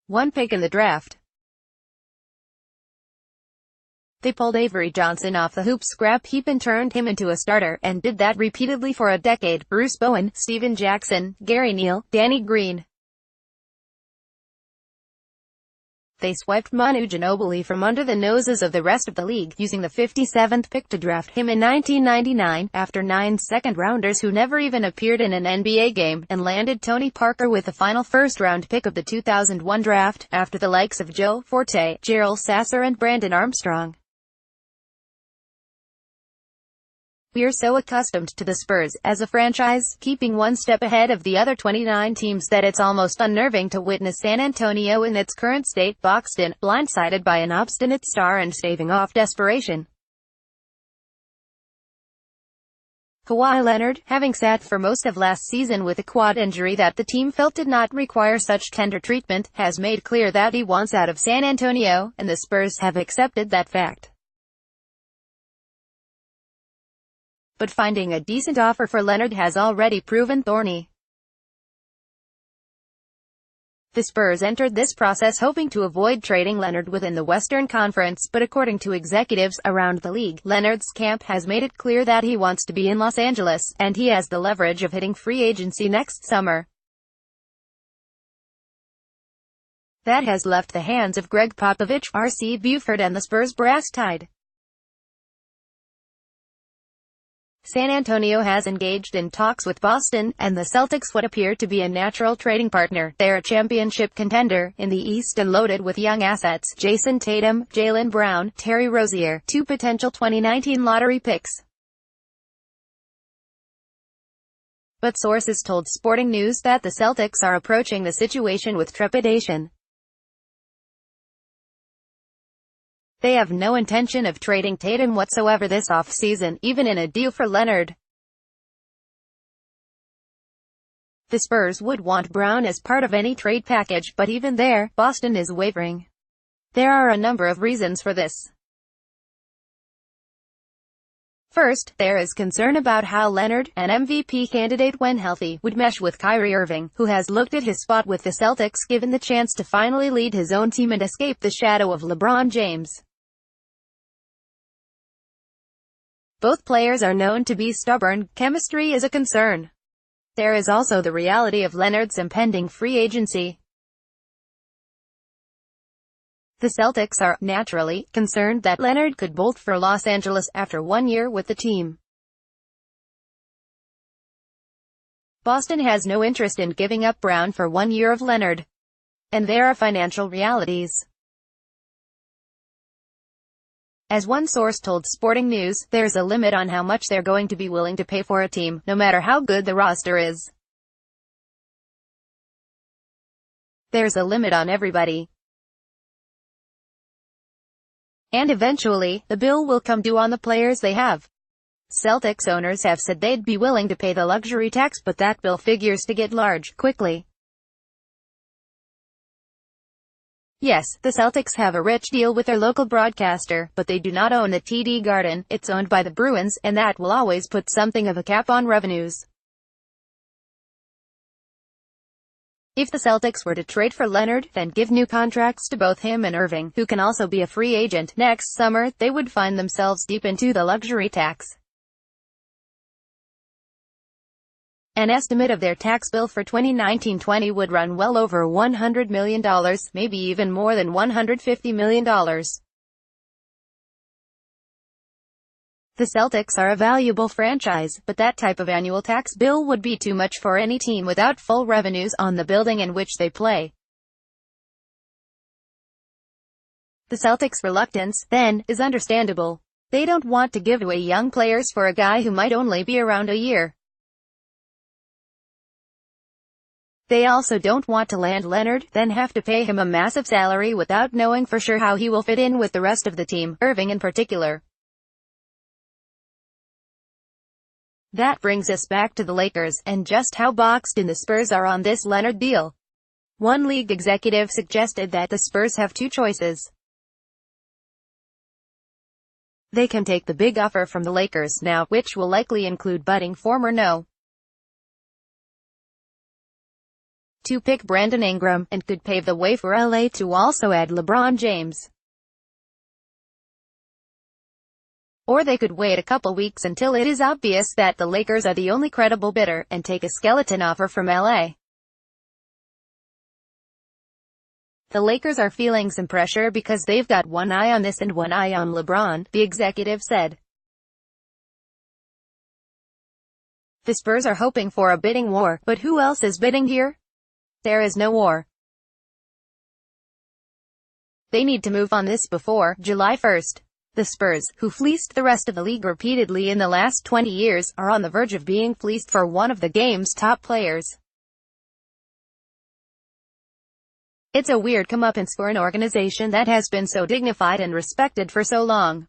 1 pick in the draft. They pulled Avery Johnson off the hoop scrap heap and turned him into a starter, and did that repeatedly for a decade. Bruce Bowen, Steven Jackson, Gary Neal, Danny Green. They swiped Manu Ginobili from under the noses of the rest of the league, using the 57th pick to draft him in 1999, after 9 second-rounders who never even appeared in an NBA game, and landed Tony Parker with the final first-round pick of the 2001 draft, after the likes of Joe Forte, Gerald Sasser and Brandon Armstrong. We're so accustomed to the Spurs, as a franchise, keeping one step ahead of the other 29 teams that it's almost unnerving to witness San Antonio in its current state, boxed in, blindsided by an obstinate star and staving off desperation. Kawhi Leonard, having sat for most of last season with a quad injury that the team felt did not require such tender treatment, has made clear that he wants out of San Antonio, and the Spurs have accepted that fact. But finding a decent offer for Leonard has already proven thorny. The Spurs entered this process hoping to avoid trading Leonard within the Western Conference, but according to executives around the league, Leonard's camp has made it clear that he wants to be in Los Angeles, and he has the leverage of hitting free agency next summer. That has left the hands of Greg Popovich, R.C. Buford and the Spurs brass tied. San Antonio has engaged in talks with Boston, and the Celtics would appear to be a natural trading partner. They're a championship contender in the East and loaded with young assets: Jason Tatum, Jaylen Brown, Terry Rozier, 2 potential 2019 lottery picks. But sources told Sporting News that the Celtics are approaching the situation with trepidation. They have no intention of trading Tatum whatsoever this offseason, even in a deal for Leonard. The Spurs would want Brown as part of any trade package, but even there, Boston is wavering. There are a number of reasons for this. First, there is concern about how Leonard, an MVP candidate when healthy, would mesh with Kyrie Irving, who has looked at his spot with the Celtics given the chance to finally lead his own team and escape the shadow of LeBron James. Both players are known to be stubborn. Chemistry is a concern. There is also the reality of Leonard's impending free agency. The Celtics are, naturally, concerned that Leonard could bolt for Los Angeles after 1 year with the team. Boston has no interest in giving up Brown for 1 year of Leonard. And there are financial realities. As one source told Sporting News, there's a limit on how much they're going to be willing to pay for a team, no matter how good the roster is. There's a limit on everybody. And eventually, the bill will come due on the players they have. Celtics owners have said they'd be willing to pay the luxury tax, but that bill figures to get large, quickly. Yes, the Celtics have a rich deal with their local broadcaster, but they do not own the TD Garden. It's owned by the Bruins, and that will always put something of a cap on revenues. If the Celtics were to trade for Leonard, then give new contracts to both him and Irving, who can also be a free agent, next summer, they would find themselves deep into the luxury tax. An estimate of their tax bill for 2019-20 would run well over $100 million, maybe even more than $150 million. The Celtics are a valuable franchise, but that type of annual tax bill would be too much for any team without full revenues on the building in which they play. The Celtics' reluctance, then, is understandable. They don't want to give away young players for a guy who might only be around a year. They also don't want to land Leonard, then have to pay him a massive salary without knowing for sure how he will fit in with the rest of the team, Irving in particular. That brings us back to the Lakers, and just how boxed in the Spurs are on this Leonard deal. One league executive suggested that the Spurs have 2 choices. They can take the big offer from the Lakers now, which will likely include budding former No. to pick Brandon Ingram, and could pave the way for LA to also add LeBron James. Or they could wait a couple weeks until it is obvious that the Lakers are the only credible bidder, and take a skeleton offer from LA. The Lakers are feeling some pressure because they've got one eye on this and one eye on LeBron, the executive said. The Spurs are hoping for a bidding war, but who else is bidding here? There is no war. They need to move on this before July 1st. The Spurs, who fleeced the rest of the league repeatedly in the last 20 years, are on the verge of being fleeced for one of the game's top players. It's a weird comeuppance for an organization that has been so dignified and respected for so long.